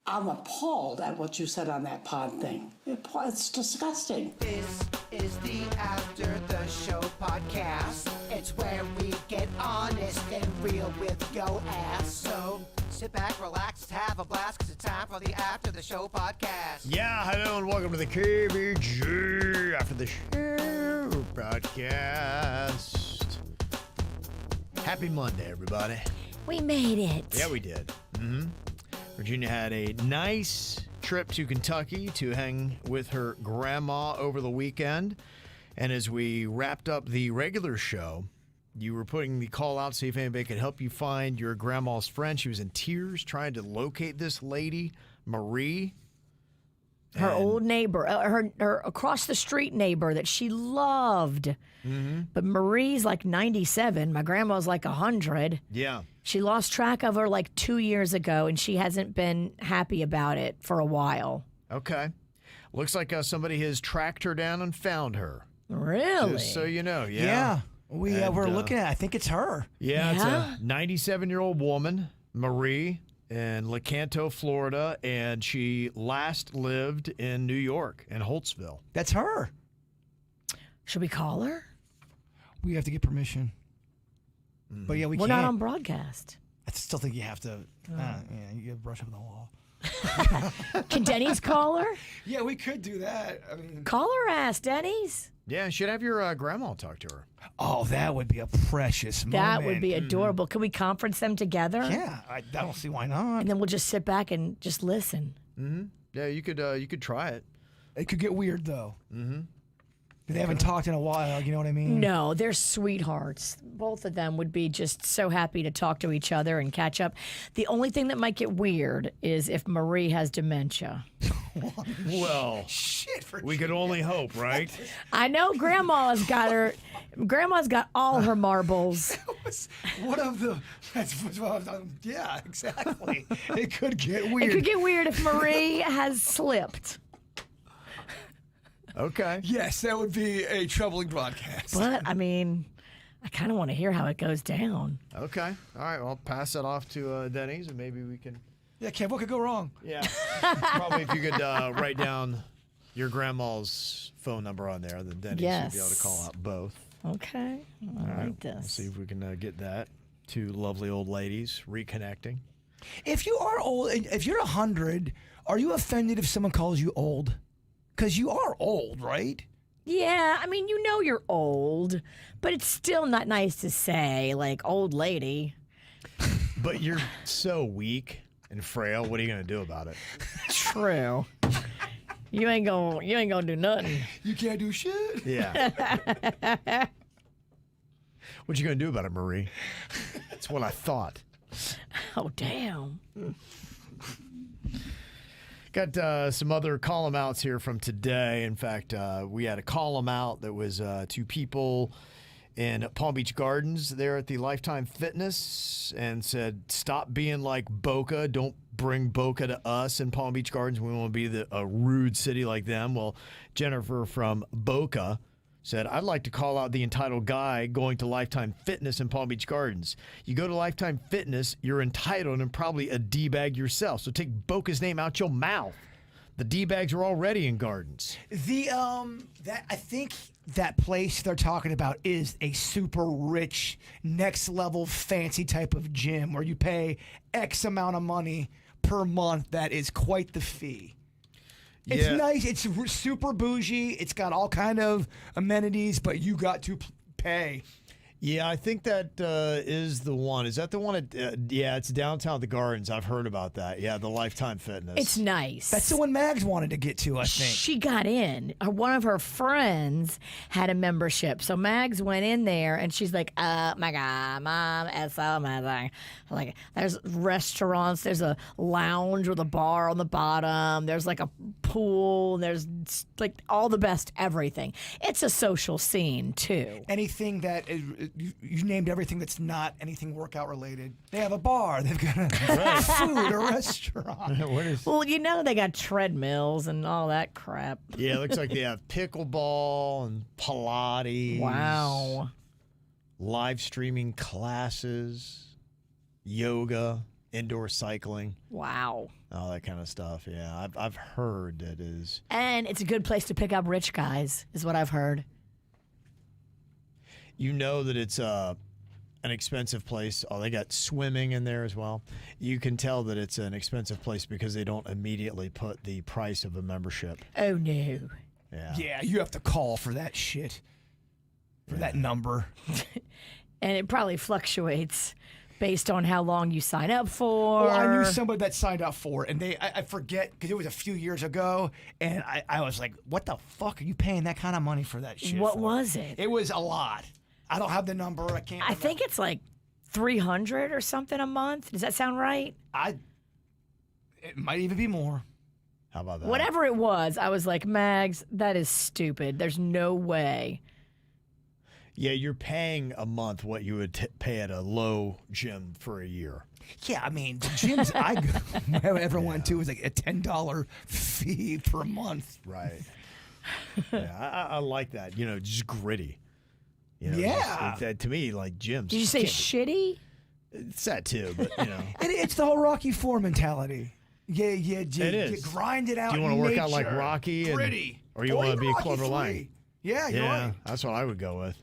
I'm appalled at what you said on that pod thing. It's disgusting. This is the After the Show podcast. It's where we get honest and real with yo ass. So sit back, relax, have a blast, because it's time for the After the Show podcast. Yeah, hello and welcome to the KVJ After the Show podcast. Happy Monday, everybody. We made it. Yeah, we did. Virginia had a nice trip to Kentucky to hang with her grandma over the weekend. And as we wrapped up the regular show, you were putting the call out to see if anybody could help you find your grandma's friend. She was in tears trying to locate this lady, Marie. Her old neighbor, her across the street neighbor that she loved. But Marie's like 97. My grandma's like 100. Yeah. She lost track of her like 2 years ago, and she hasn't been happy about it for a while. Okay. Looks like somebody has tracked her down and found her. Really? Just so you know, Yeah. We're looking at it. I think it's her. Yeah, it's a 97-year-old woman, Marie, in Lecanto, Florida, and she last lived in New York, in Holtzville. That's her. Should we call her? We have to get permission. But yeah, We're can't. not on broadcast. I still think you have to. You gotta brush up on the law. Can Denny's call her? Yeah, we could do that. I mean, Call her ass, Denny's. Yeah, you should have your grandma talk to her. oh, that would be a precious moment. That would be adorable. Can we conference them together? Yeah, I don't see why not. And then we'll just sit back and just listen. Yeah, you could try it. It could get weird though. They haven't talked in a while. You know what I mean? No, they're sweethearts. Both of them would be just so happy to talk to each other and catch up. The only thing that might get weird is if Marie has dementia. Well, Shit. we could only hope, right? I know Grandma's got all her marbles. One of the. Yeah, exactly. It could get weird. It could get weird if Marie has slipped. Okay. Yes, that would be a troubling broadcast. But, I mean, I kind of want to hear how it goes down. Okay. All right, well, I'll pass that off to Denny's, and maybe we can... Yeah, Kev, what could go wrong? Yeah. Probably if you could write down your grandma's phone number on there, then Denny's should be able to call out both. Okay. I like this. We'll see if we can get that. Two lovely old ladies reconnecting. If you are old, if you're 100, are you offended if someone calls you old? Because you are old, right? Yeah, I mean, you know you're old, but it's still not nice to say, like, old lady. But you're so weak and frail. What are you going to do about it? True. You ain't gonna do nothing. You can't do shit. Yeah. What you going to do about it, Marie? That's what I thought. Oh, damn. Got some other column outs here from today. In fact, we had a column out that was two people in Palm Beach Gardens there at the Lifetime Fitness and said, stop being like Boca. Don't bring Boca to us in Palm Beach Gardens. We want to be a rude city like them. Well, Jennifer from Boca said, I'd like to call out the entitled guy going to Lifetime Fitness in Palm Beach Gardens. You go to Lifetime Fitness, you're entitled and probably a D-bag yourself. So take Boca's name out your mouth. The D-bags are already in Gardens. I think that place they're talking about is a super rich, next level, fancy type of gym where you pay X amount of money per month. That is quite the fee. It's nice. It's super bougie. It's got all kind of amenities, but you got to pay. Yeah, I think that is the one. Is that the one? Yeah, it's downtown the Gardens. I've heard about that. Yeah, the Lifetime Fitness. It's nice. That's the one Mags wanted to get to, I think. She got in. One of her friends had a membership. So Mags went in there and she's like, oh my God, Mom, it's so amazing. Like, there's restaurants, there's a lounge with a bar on the bottom, there's like a pool, there's like all the best everything. It's a social scene, too. Anything that is, you named everything that's not anything workout related. They have a bar, they've got a food, a restaurant. Well, you know they got treadmills and all that crap. Yeah, it looks like they have pickleball and Pilates. Wow. Live streaming classes, yoga. indoor cycling, Wow. all that kind of stuff. Yeah, I've heard that is. And it's a good place to pick up rich guys, is what I've heard. You know that it's an expensive place. Oh, they got swimming in there as well. You can tell that it's an expensive place because they don't immediately put the price of a membership. Oh, no. Yeah. Yeah, you have to call for that shit. For that number. And it probably fluctuates based on how long you sign up for. Well, I knew somebody that signed up for it, and I forget, because it was a few years ago, and I was like, what the fuck are you paying that kind of money for that shit What for? was it? It was a lot. I don't have the number. I can't I remember. think it's like $300 or something a month. Does that sound right? It might even be more. How about that? Whatever it was, I was like, Mags, that is stupid. There's no way. Yeah, you're paying a month what you would pay at a low gym for a year. Yeah, I mean, the gyms I ever went to was like a $10 fee per month. Right. Yeah, I like that. You know, just gritty. You know, Yeah. to me, like gyms. Did you say shitty? It's that too, but you know. It's the whole Rocky IV mentality. Yeah, It is. You grind it out. Do you want to work out like Rocky? Pretty. Or you want to even be Rocky Clubber III. Lang? Yeah, you're Yeah, right. that's what I would go with.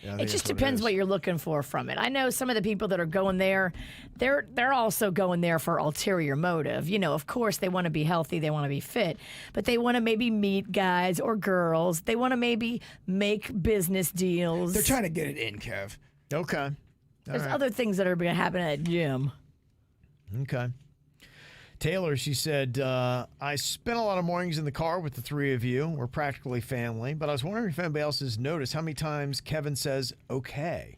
Yeah, I It think just that's depends it what is. you're looking for from it. I know some of the people that are going there, they're also going there for ulterior motive. You know, of course they want to be healthy, they want to be fit, but they want to maybe meet guys or girls. They want to maybe make business deals. They're trying to get it in, Kev. Okay. There's right. other things that are going to happen at a gym. Okay. Taylor, she said, I spent a lot of mornings in the car with the three of you. We're practically family, but I was wondering if anybody else has noticed how many times Kevin says, okay.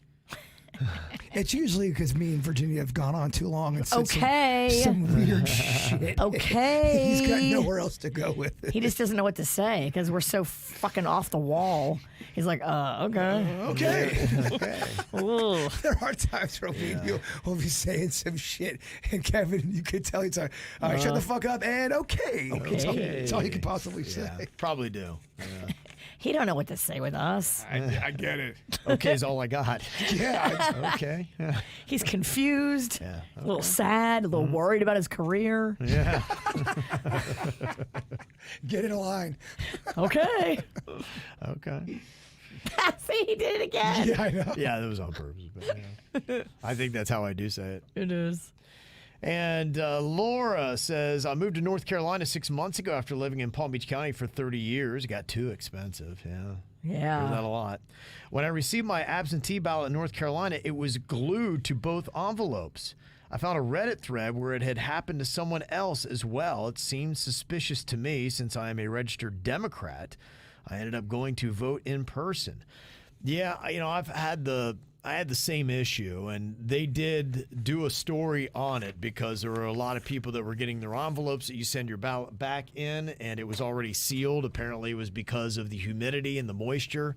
It's usually because me and Virginia have gone on too long and said Okay. some weird shit. Okay. He's got nowhere else to go with it. He just doesn't know what to say because we're so fucking off the wall. He's like, okay. Okay. Ooh. There are times where we'll be saying some shit, and Kevin, you could tell he's like, all right, shut the fuck up, and okay. That's all he could possibly say. Yeah, probably do. Yeah. He don't know what to say with us. I get it. Okay is all I got. Yeah. Okay. Yeah. He's confused, Yeah, a little sad, a little worried about his career. Yeah. Get in line. Okay. Okay. See, he did it again. Yeah, I know. Yeah, that was on purpose. But, yeah. I think that's how I do say it. It is. And Laura says, I moved to North Carolina 6 months ago after living in Palm Beach County for 30 years. It got too expensive. Yeah. Heard that a lot. When I received my absentee ballot in North Carolina, it was glued to both envelopes. I found a Reddit thread where it had happened to someone else as well. It seemed suspicious to me since I am a registered Democrat. I ended up going to vote in person. Yeah, you know, I had the same issue, and they did do a story on it because there were a lot of people that were getting their envelopes that you send your ballot back in, and it was already sealed. Apparently, it was because of the humidity and the moisture.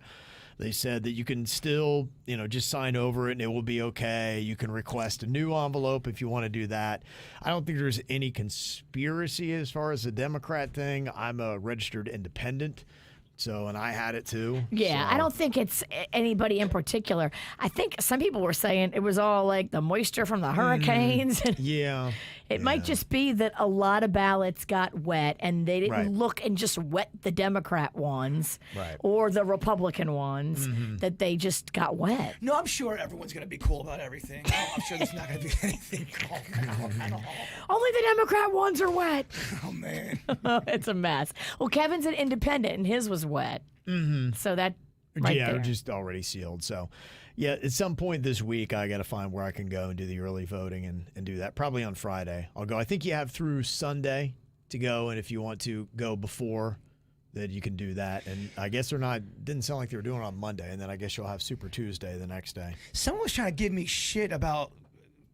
They said that you can still, you know, just sign over it and it will be okay. You can request a new envelope if you want to do that. I don't think there's any conspiracy as far as the Democrat thing. I'm a registered independent. So, and I had it too. Yeah, so. I don't think it's anybody in particular. I think some people were saying it was all like the moisture from the hurricanes. Yeah. It might just be that a lot of ballots got wet and they didn't Right. look and just wet the Democrat ones Right. or the Republican ones, that they just got wet. No, I'm sure everyone's going to be cool about everything. I'm sure there's not going to be anything called out at all. Only the Democrat ones are wet. Oh, man. It's a mess. Well, Kevin's an independent and his was wet. Mm-hmm. So that right yeah, there. just already sealed. So, yeah, at some point this week, I got to find where I can go and do the early voting and do that. Probably on Friday. I'll go. I think you have through Sunday to go, and if you want to go before, then you can do that. And I guess they're not, didn't sound like they were doing it on Monday, and then I guess you'll have Super Tuesday the next day. Someone was trying to give me shit about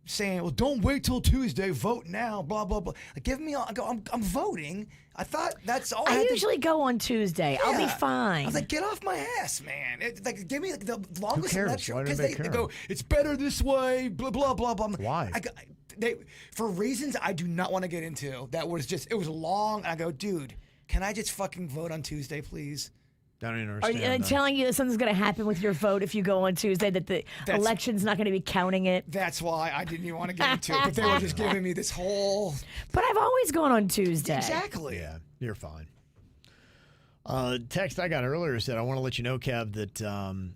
saying, well, don't wait till Tuesday, vote now, blah, blah, blah. Like, give me, I go, I'm voting. I thought that's all I I had usually go on Tuesday. I'll be Yeah. fine. I was like, get off my ass, man. Like, give me like, the longest cares? election. Why do Because they they care? go, it's better this way, blah, blah, blah, blah. Why? For reasons I do not want to get into, it was long. And I go, dude, can I just fucking vote on Tuesday, please? I don't even Are understand. you telling you that something's going to happen with your vote if you go on Tuesday, that the election's not going to be counting it? That's why I didn't even want to get into it. But they were just giving me this whole. But I've always gone on Tuesday. Exactly. Yeah, you're fine. Text I got earlier said, I want to let you know, Kev, that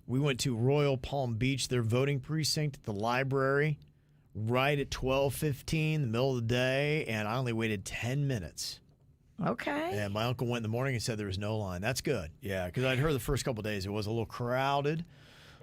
we went to Royal Palm Beach, their voting precinct at the library, right at 12:15, the middle of the day, and I only waited 10 minutes. Okay. And my uncle went in the morning and said there was no line. That's good. Yeah, because I'd heard the first couple of days it was a little crowded.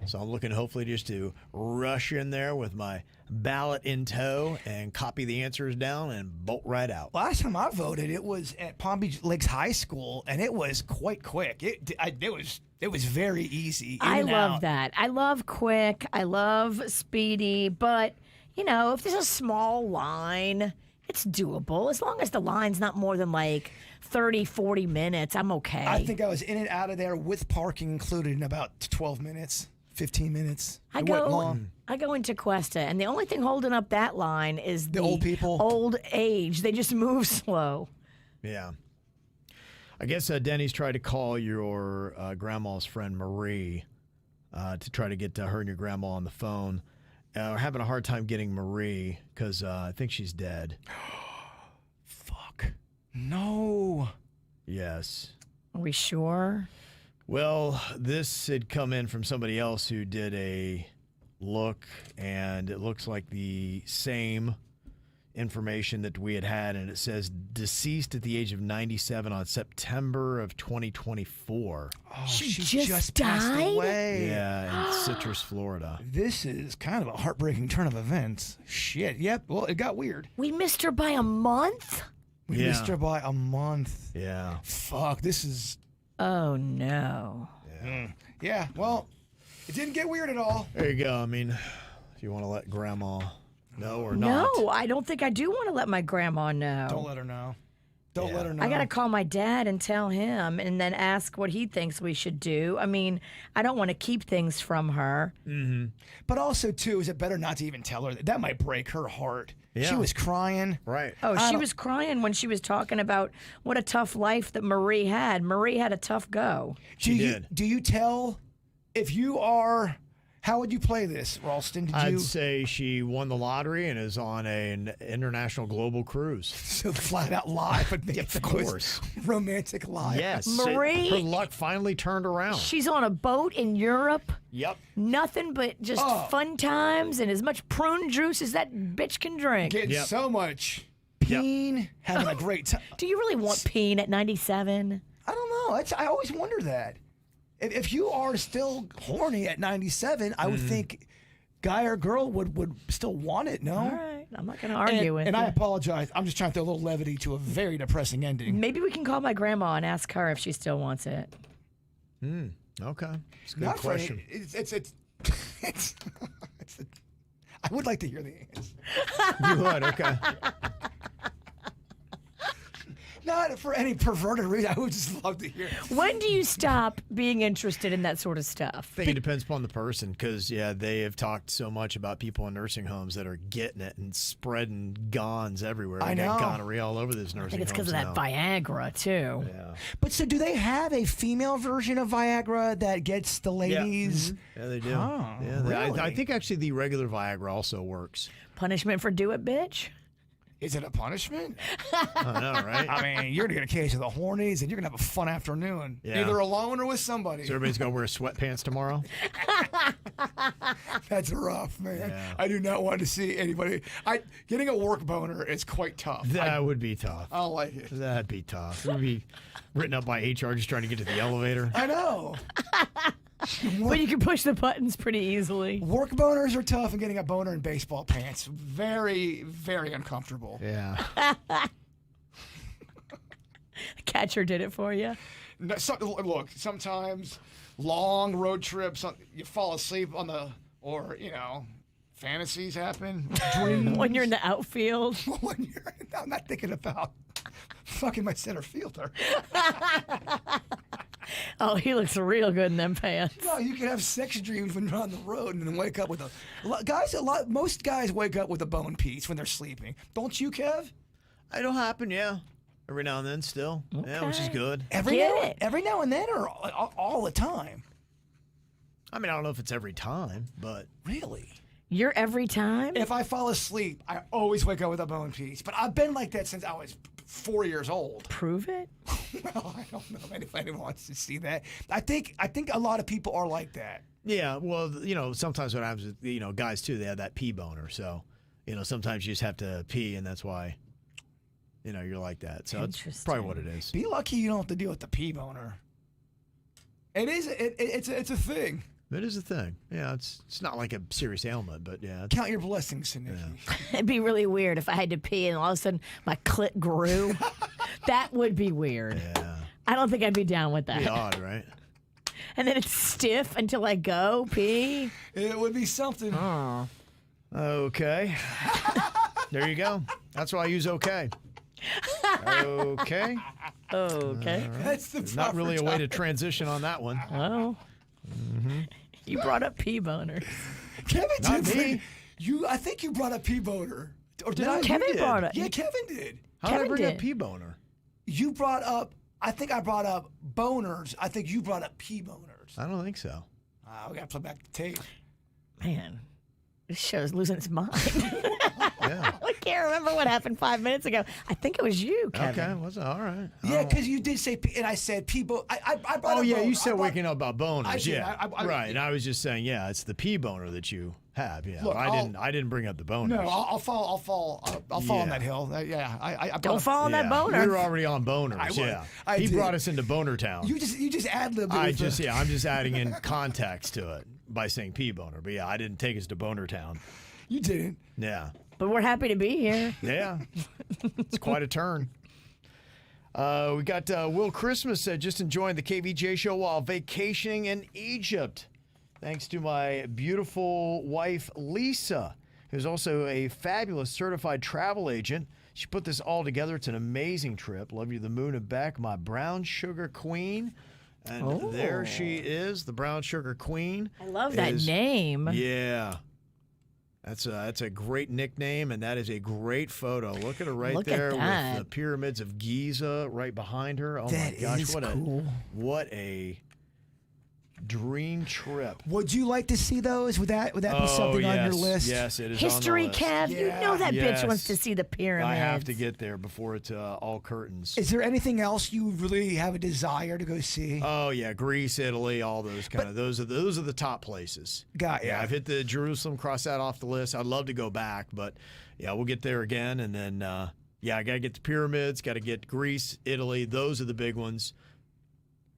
So I'm looking hopefully just to rush in there with my ballot in tow and copy the answers down and bolt right out. Last time I voted, it was at Palm Beach Lakes High School, and it was quite quick. It was very easy. I love that. I love quick. I love speedy. But, if there's a small line, it's doable. As long as the line's not more than like 30, 40 minutes, I'm okay. I think I was in and out of there with parking included in about 12 minutes, 15 minutes. I It wasn't long. go into Cuesta, and the only thing holding up that line is the old people. Old age. They just move slow. Yeah. I guess Denny's tried to call your grandma's friend Marie to try to get her and your grandma on the phone. We're having a hard time getting Marie because I think she's dead. Fuck. No. Yes. Are we sure? Well, this had come in from somebody else who did a look, and it looks like the same information that we had, and it says deceased at the age of 97 on September of 2024. Oh, She she just passed died? away. Yeah, in Citrus, Florida. This is kind of a heartbreaking turn of events. Shit. Yep. Well, it got weird. We missed her by a month? We Yeah. missed her by a month. Yeah. Fuck. This is. Oh, no. Yeah. Well, it didn't get weird at all. There you go. I mean, if you want to let grandma know or not. No, I don't think I do want to let my grandma know. Don't let her know. Don't let her know. I got to call my dad and tell him and then ask what he thinks we should do. I mean, I don't want to keep things from her. But also, too, is it better not to even tell her that? That might break her heart. She Yeah. was crying. Right. Oh, she was crying when she was talking about what a tough life that Marie had. Marie had a tough go. did. Do you tell if you are? How would you play this, Ralston? Did I'd you say she won the lottery and is on an international global cruise. so flat out lie, but make Of the most course. romantic lie? Yes. Marie- Her luck finally turned around. She's on a boat in Europe. Yep. Nothing but just fun times and as much prune juice as that bitch can drink. Getting Yep. so much peen, having a great time. Do you really want peen at 97? I don't know. I always wonder that. If you are still horny at 97, I would think guy or girl would still want it, no? All right. I'm not going to argue with And you. I apologize. I'm just trying to throw a little levity to a very depressing ending. Maybe we can call my grandma and ask her if she still wants it. Okay. It's a good Not for any- question. it's I would like to hear the answer. You would, okay. Not for any perverted reason. I would just love to hear. When do you stop being interested in that sort of stuff? I think it depends upon the person because, yeah, they have talked so much about people in nursing homes that are getting it and spreading gons everywhere. I They got know. gonorrhea all over this nursing I think it's homes because of that now. Viagra, too. Yeah. But so, do they have a female version of Viagra that gets the ladies? Yeah, they do. Oh, yeah, I really? think actually the regular Viagra also works. Punishment for do it, bitch? Is it a punishment? I know, right? I mean, you're gonna get a case of the hornies, and you're gonna have a fun afternoon, Yeah. either alone or with somebody. So everybody's going to wear sweatpants tomorrow? That's rough, man. Yeah. I do not want to see anybody. Getting a work boner is quite tough. That would be tough. I don't like it. That'd be tough. It would be written up by HR just trying to get to the elevator. I know. But you can push the buttons pretty easily. Work boners are tough, and getting a boner in baseball pants, very, very uncomfortable. Yeah. Catcher did it for you. No, look, sometimes long road trips, you fall asleep on or fantasies happen, dreams. When you're in the outfield. I'm not thinking about fucking my center fielder. Oh, he looks real good in them pants. No, you can have sex dreams when you're on the road and then wake up with most guys wake up with a bone piece when they're sleeping. Don't you, Kev? It'll happen, yeah. every now and then still. Yeah, which is Okay. good. Every Get now, it. every now and then, or all the time? I mean, I don't know if it's every time, but Really? You're every time? If I fall asleep, I always wake up with a bone piece. But I've been like that since I was 4 years old. Prove it. Well, I don't know if anyone wants to see that. I think a lot of people are like that. yeah, well, sometimes what happens with, guys too, they have that pee boner. So, sometimes you just have to pee, and that's why, you're like that. So it's probably what it is. Be lucky you don't have to deal with the pee boner. It is. It's a thing. It is a thing. Yeah, it's not like a serious ailment, but yeah. Count your blessings, Nikki. It'd be really weird if I had to pee and all of a sudden my clit grew. That would be weird. Yeah. I don't think I'd be down with that. Be odd, right? And then it's stiff until I go pee. It would be something. Okay. There you go. That's why I use okay. Okay. Okay. That's the There's not really a way proper to transition on that one. Well, you brought up pee boners. Kevin Not did. me. I think you brought up pee boner. Or did No, I? you Kevin did. brought it. Yeah, Kevin did. How did I Kevin bring up did. pee boner? You brought up. I think I brought up boners. I think you brought up pee boners. I don't think so. We gotta play back the tape. Man, this show's losing its mind. Yeah. I can't remember what happened 5 minutes ago. I think it was you, Kevin. Okay. Was it all right? Yeah, because you did say pee, and I said pee boner. I brought Oh up yeah, boner. you said I brought- waking up about boners. I did. Yeah, I- right. And I was just saying, yeah, it's the pee boner that you have. Yeah, Look, I didn't bring up the boners. No, I'll fall on Yeah. that hill. Yeah, I brought Don't up- fall on that Yeah, boner. We were already on boners. I was. Yeah, I he did. brought us into Boner Town. You just ad libbed. I'm just adding in context to it by saying pee boner. But yeah, I didn't take us to Boner Town. You didn't. Yeah, But we're happy to be here. yeah, it's quite a turn. We got Will Christmas just enjoying the KVJ show while vacationing in Egypt. Thanks to my beautiful wife, Lisa, who's also a fabulous certified travel agent. She put this all together. It's an amazing trip. Love you, the moon and back, my brown sugar queen. And there she is, the brown sugar queen. I love that name. Yeah. That's a great nickname, and that is a great photo. Look at her right Look at there with that. the pyramids of Giza right behind her. Oh That my gosh, is cool. what a dream trip. Would you like to see those? Would that be something on your list? Yes, it is History, on the list. Kev. You know that Yes. bitch wants to see the pyramids. I have to get there before it's all curtains. Is there anything else you really have a desire to go see? Oh yeah, Greece, Italy, all those kind of those are the top places. Got ya. Yeah, I've hit the Jerusalem, cross that off the list. I'd love to go back, but yeah, we'll get there again, and then I gotta get the pyramids, gotta get Greece, Italy. Those are the big ones.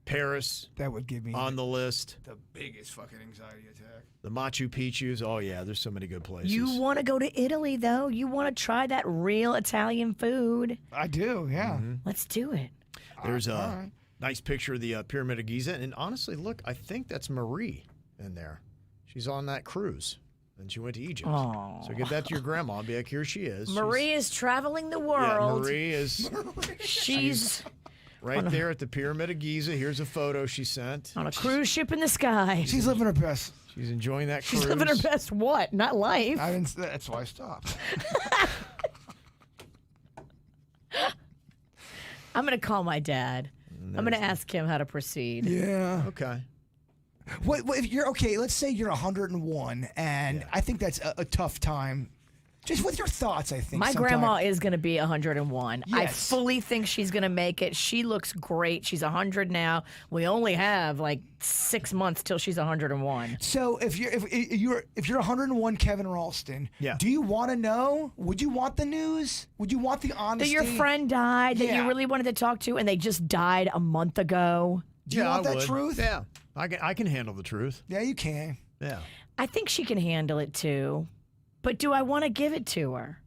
Paris That would give me on the list. the biggest fucking anxiety attack. The Machu Picchu's. Oh yeah, there's so many good places. You want to go to Italy, though? You want to try that real Italian food? I do, yeah. Mm-hmm. Let's do it. There's a nice picture of the Pyramid of Giza, and honestly, look, I think that's Marie in there. She's on that cruise, and she went to Egypt. Aw. So get that to your grandma. And be like, here she is. Marie is traveling the Yeah, world. Marie is She's right there at the Pyramid of Giza. Here's a photo she sent. on a cruise ship in the sky. She's living her best. She's enjoying that She's cruise. living her best what? Not life. That's why I stopped. I'm going to call my dad. I'm going to ask him how to proceed. Yeah. Okay. What if you're okay? Let's say you're 101, and I think that's a tough time. Just with your thoughts, I think. My sometime. grandma is going to be 101. I Yes. fully think she's going to make it. She looks great. She's 100 now. We only have like 6 months till she's 101. So if you're 101, Kevin Ralston, Yeah. do you want to know? Would you want the news? Would you want the That honesty? your friend died that Yeah. you really wanted to talk to and they just died a month ago. Do you want I that would. truth? Yeah. I can handle the truth. Yeah, you can. Yeah. I think she can handle it too. But do I want to give it to her?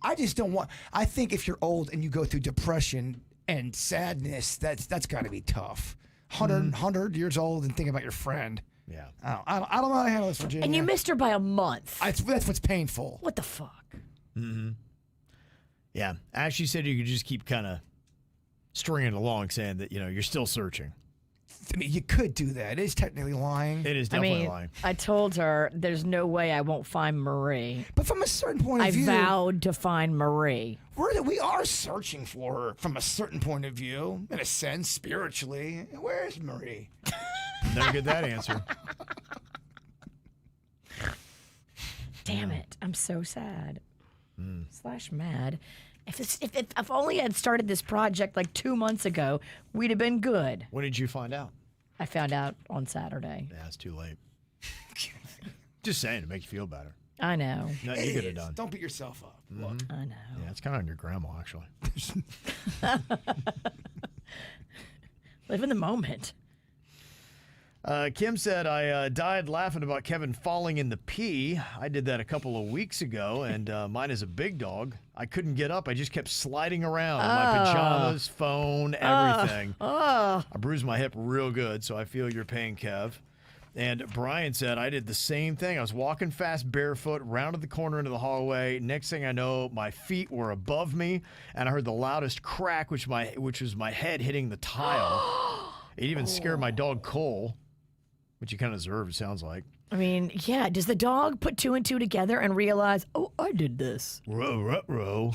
I just don't want. I think if you're old and you go through depression and sadness, that's got to be tough. 100 years old and think about your friend. Yeah. I don't know how to handle this, Virginia. And you missed her by a month. That's what's painful. What the fuck? Yeah. Ashley said you could just keep kind of stringing it along saying that, you're still searching. I mean, you could do that. It is technically lying. It is I definitely mean, lying. I told her there's no way I won't find Marie. But from a certain point of I view, vowed to find Marie. we are searching for her from a certain point of view, in a sense, spiritually. Where's Marie? Never get that answer. Damn it. I'm so sad. / mad. If only I had started this project like 2 months ago, we'd have been good. When did you find out? I found out on Saturday. Yeah, it's too late. Just saying, to make you feel better. I know. Nothing you could have done. Don't beat yourself up. Look. I know. Yeah, it's kind of on your grandma, actually. Live in the moment. Kim said, I died laughing about Kevin falling in the pee. I did that a couple of weeks ago, and mine is a big dog. I couldn't get up. I just kept sliding around in my pajamas, phone, everything. I bruised my hip real good, so I feel your pain, Kev. And Brian said, I did the same thing. I was walking fast barefoot, rounded the corner into the hallway. Next thing I know, my feet were above me, and I heard the loudest crack, which was my head hitting the tile. It even scared my dog, Cole. Which you kind of deserve, it sounds like. I mean, yeah. Does the dog put 2 and 2 together and realize, oh, I did this? Row.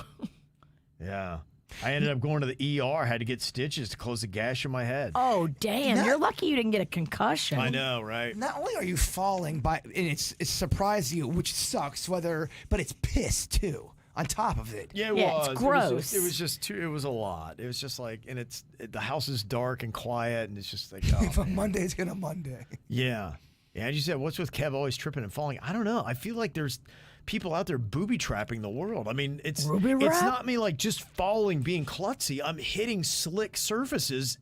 Yeah. I ended up going to the ER. Had to get stitches to close the gash in my head. Oh, damn. You're lucky you didn't get a concussion. I know, right? Not only are you falling, and it's surprised you, which sucks, but it's piss, too. On top of it. Yeah, it Yeah, was. it's gross. It was just it was a lot. It was just like, and the house is dark and quiet, and it's just like, If oh, a man. Monday's gonna Monday. Yeah. Yeah, as you said, what's with Kev always tripping and falling? I don't know. I feel like there's people out there booby trapping the world. I mean, it's not me like just falling, being klutzy. I'm hitting slick surfaces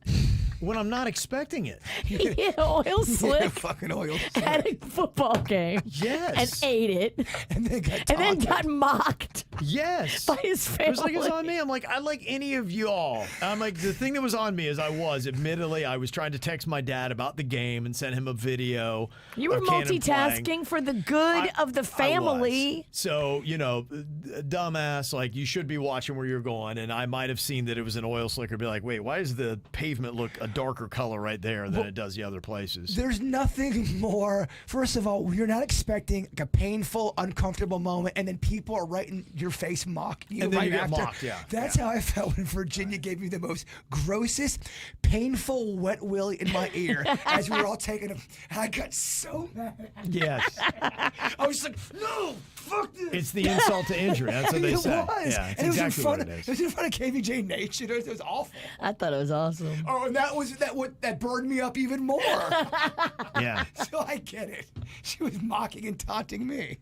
when I'm not expecting it. He hit oil slick Fucking oil. at a football game. Yes. And ate it. And then got And then taunted. got mocked Yes. by his family. It was like it was on me. I'm like, I like any of y'all. I'm like, the thing that was on me is admittedly, I was trying to text my dad about the game and send him a video. You were of Cannon multitasking playing. for the good of the I family. was. So, dumbass, like, you should be watching where you're going. And I might have seen that it was an oil slicker, be like, wait, why does the pavement look a darker color right there than it does the other places? There's nothing more. First of all, you're not expecting like a painful, uncomfortable moment, and then people are right in your face mocking you And then right you get after. mocked, yeah. That's how I felt when Virginia gave me the most grossest, painful wet willy in my ear as we were all taking a. And I got so mad. Yes. I was like, no, fuck this. It's the insult to injury. That's what they It say. was. Yeah, it's And exactly what it it is. was in front of KVJ Nation. It was awful. I thought it was awesome. Oh, and that burned me up even more. Yeah. So I get it. She was mocking and taunting me.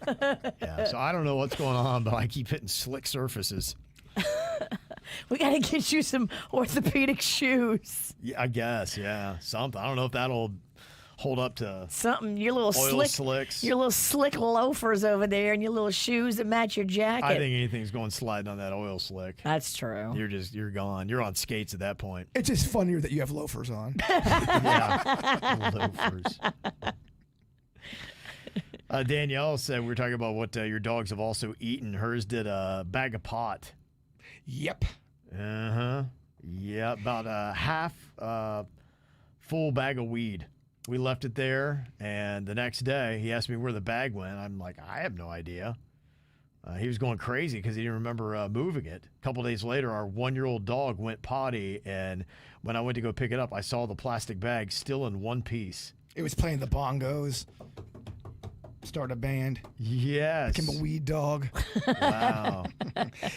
Yeah. So I don't know what's going on, but I keep hitting slick surfaces. We got to get you some orthopedic shoes. Yeah, I guess. Yeah. Something. I don't know if that'll hold up to Something. Your little oil slicks. Your little slick loafers over there and your little shoes that match your jacket. I think anything's going sliding on that oil slick. That's true. You're gone. You're on skates at that point. It's just funnier that you have loafers on. Yeah. Loafers. Danielle said we were talking about what your dogs have also eaten. Hers did a bag of pot. Yep. Uh-huh. Yeah, about a half full bag of weed. We left it there, and the next day he asked me where the bag went. I'm like, I have no idea. He was going crazy because he didn't remember moving it. A couple days later, our 1-year-old dog went potty, and when I went to go pick it up, I saw the plastic bag still in one piece. It was playing the bongos. Start a band. Yes. Became a weed dog. Wow.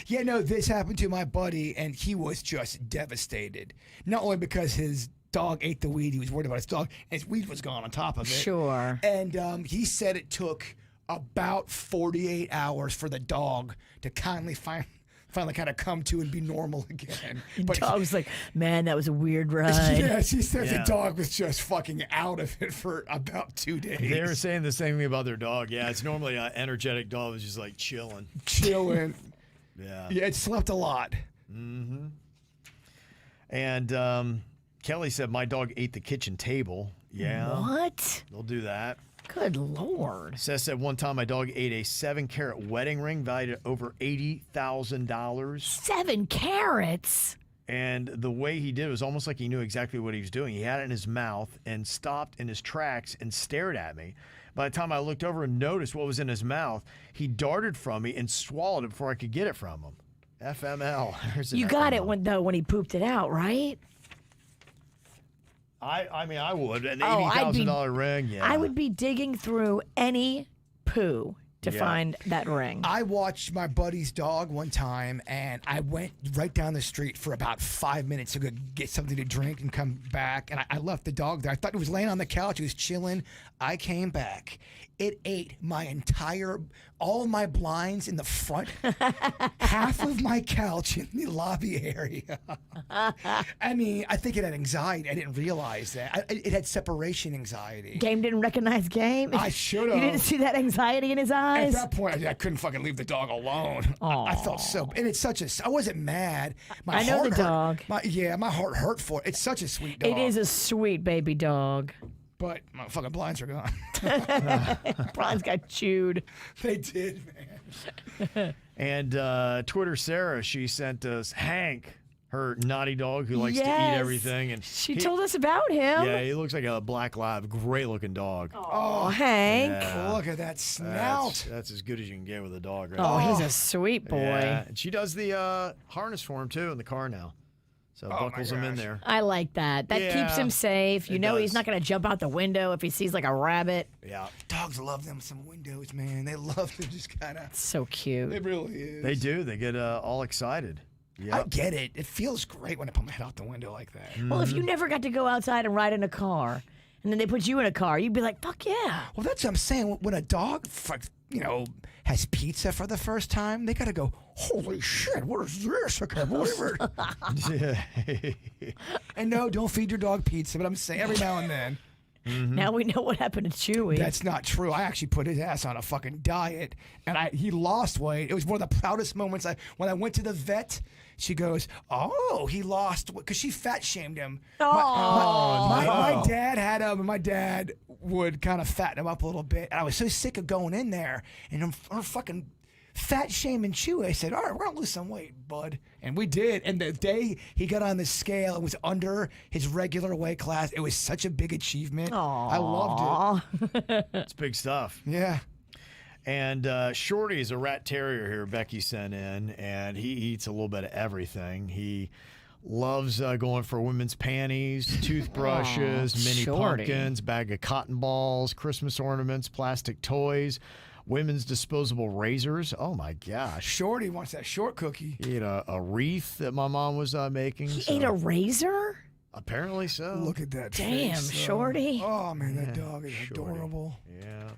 Yeah, no, this happened to my buddy, and he was just devastated. Not only because his dog ate the weed, he was worried about his dog, and his weed was gone on top of it. Sure. And he said it took about 48 hours for the dog to finally kind of come to and be normal again. But Dog's like, man, that was a weird ride. yes, he said Yeah. the dog was just fucking out of it for about 2 days. They were saying the same thing about their dog. Yeah, it's normally an energetic dog that's just like chilling. Chilling. Yeah. Yeah, it slept a lot. And Kelly said, my dog ate the kitchen table. Yeah. What? They'll do that. Good Lord. Seth said one time my dog ate a 7-carat wedding ring valued at over $80,000. 7 carats? And the way he did was almost like he knew exactly what he was doing. He had it in his mouth and stopped in his tracks and stared at me. By the time I looked over and noticed what was in his mouth, he darted from me and swallowed it before I could get it from him. FML. You got it when he pooped it out, right? I mean, I would. An I'd be- $80,000 ring, yeah. I would be digging through any poo to Yeah. find that ring. I watched my buddy's dog one time, and I went right down the street for about 5 minutes to go get something to drink and come back. And I left the dog there. I thought it was laying on the couch. It was chilling. I came back. It ate all my blinds in the front, half of my couch in the lobby area. I mean, I think it had anxiety. I didn't realize that. It had separation anxiety. Game didn't recognize game. I should have. You didn't see that anxiety in his At eyes. that point, I couldn't fucking leave the dog alone. I felt so, and it's such a. I wasn't mad. My I know heart the hurt. dog. My heart hurt for it. It's such a sweet dog. It is a sweet baby dog. but my fucking blinds are gone. Blinds got chewed. They did, man. And Twitter Sarah, she sent us Hank, her naughty dog who likes to eat Yes. everything. And She told us about him. Yeah, he looks like a black lab. Great looking dog. Oh, Hank. Yeah. Look at that snout. That's as good as you can get with a dog, right? Oh, he's a sweet boy. Yeah. And she does the harness for him too in the car now. So my buckles him in gosh. there. I like that. That keeps Yeah, him safe. You it know he's does. not going to jump out the window if he sees like a rabbit. Yeah. Dogs love them some windows, man. They love to just kind of. So cute. It really is. They do. They get all excited. I Yeah. get it. It feels great when I put my head out the window like that. Well, if you never got to go outside and ride in a car, and then they put you in a car, you'd be like, fuck yeah. Well, that's what I'm saying. When a dog, has pizza for the first time, they gotta go, holy shit, what is this? I can't believe it. And no, don't feed your dog pizza, but I'm saying every now and then. Now we know what happened to Chewy. That's not true. I actually put his ass on a fucking diet, and he lost weight. It was one of the proudest moments. When I went to the vet, she goes, "Oh, he lost," because she fat shamed him. My dad had him, and my dad would kind of fatten him up a little bit. And I was so sick of going in there and her fucking fat shaming Chewy. I said, "All right, we're gonna lose some weight, bud," and we did. And the day he got on the scale, it was under his regular weight class. It was such a big achievement. I loved it. It's big stuff. Yeah. And Shorty is a rat terrier here Becky sent in, and he eats a little bit of everything. He loves going for women's panties, toothbrushes, mini Shorty. pumpkins, bag of cotton balls, Christmas ornaments, plastic toys, women's disposable razors. Oh, my gosh. Shorty wants that short cookie. He ate a wreath that my mom was making. He ate a razor? Apparently so. Look at that Damn, face, though. Shorty. Oh, man, that dog is adorable. Yeah.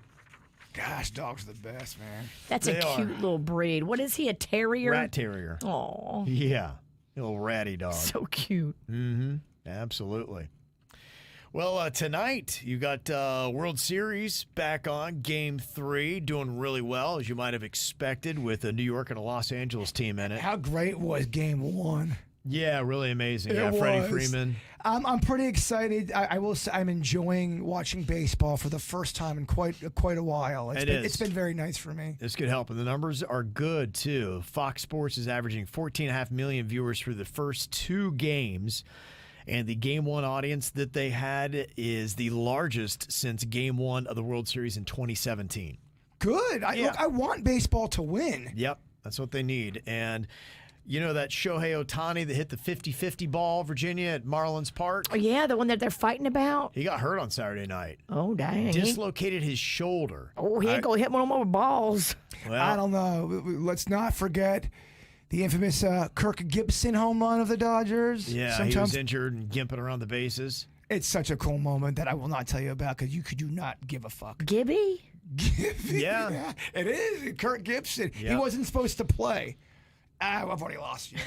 Gosh, dogs are the best, man. That's They a are. cute little breed. What is he, a terrier? Rat terrier. Oh, Yeah. A little ratty dog. so cute. Absolutely. Well, tonight you got World Series back on, Game 3, doing really well, as you might have expected, with a New York and a Los Angeles team in it. How great was Game 1? Yeah, really amazing. It Yeah, Freddie was. Freeman. I'm pretty excited. I will say I'm enjoying watching baseball for the first time in quite a while. It's been very nice for me. This could help, and the numbers are good, too. Fox Sports is averaging 14.5 million viewers for the first 2 games, and the Game 1 audience that they had is the largest since Game 1 of the World Series in 2017. Good. Look, I want baseball to win. Yep, that's what they need. And you know that Shohei Ohtani that hit the 50-50 ball, Virginia, at Marlins Park? Oh, yeah, the one that they're fighting about? He got hurt on Saturday night. Oh, dang. Dislocated his shoulder. Oh, he ain't going to hit one of my balls. Well, I don't know. Let's not forget the infamous Kirk Gibson home run of the Dodgers. yeah, he Sometimes was injured and gimping around the bases. it's such a cool moment that I will not tell you about because you do not give a fuck. Gibby? Yeah. It is. Kirk Gibson. He Yeah. wasn't supposed to play. I've already lost you.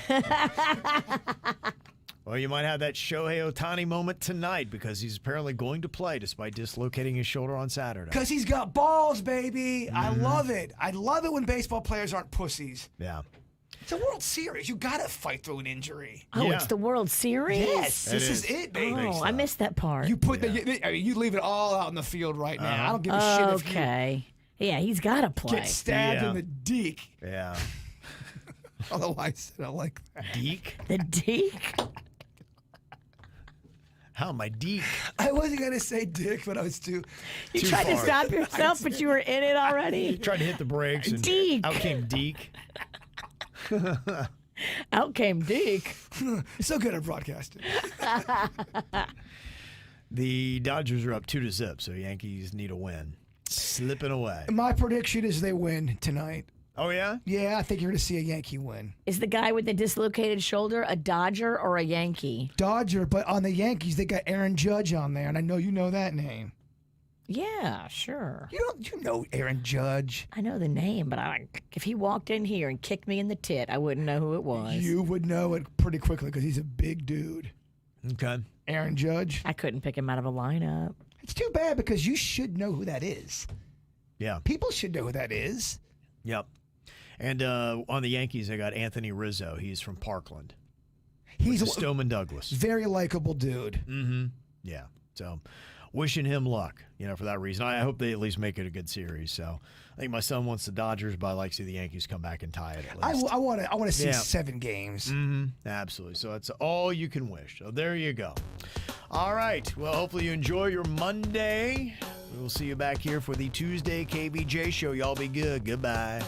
Well, you might have that Shohei Ohtani moment tonight because he's apparently going to play despite dislocating his shoulder on Saturday. Because he's got balls, baby. I love it. I love it when baseball players aren't pussies. Yeah. It's a World Series. You got to fight through an injury. Oh, Yeah. it's the World Series? Yes, this is. is it, baby. Oh, I missed that part. You put you leave it all out in the field right now. I don't give a shit if you Okay. Yeah, he's got to play. get stabbed Yeah. in the deek. Yeah. Otherwise, I don't like that. Deke? The Deke? How am I Deke? I wasn't going to say dick, but I was too. You Too tried to far. stop yourself, but you were in it already. Tried to hit the brakes and Deke. out came Deke. Out came Deke. So good at broadcasting. The Dodgers are up 2-0, so Yankees need a win. Slipping away. My prediction is they win tonight. Oh, yeah? Yeah, I think you're going to see a Yankee win. Is the guy with the dislocated shoulder a Dodger or a Yankee? Dodger, but on the Yankees, they got Aaron Judge on there, and I know you know that name. Yeah, sure. You know Aaron Judge. I know the name, but if he walked in here and kicked me in the tit, I wouldn't know who it was. You would know it pretty quickly because he's a big dude. Okay. Aaron Judge. I couldn't pick him out of a lineup. It's too bad because you should know who that is. Yeah. People should know who that is. Yep. And on the Yankees, I got Anthony Rizzo. He's from Parkland. He's With the Stoneman Douglas. very likable dude. Mm-hmm. Yeah. So wishing him luck, for that reason. I hope they at least make it a good series. So I think my son wants the Dodgers, but I like to see the Yankees come back and tie it at least. I want to see Yeah. 7 games. Mm-hmm. Absolutely. So that's all you can wish. So there you go. All right. Well, hopefully you enjoy your Monday. We'll see you back here for the Tuesday KVJ show. Y'all be good. Goodbye.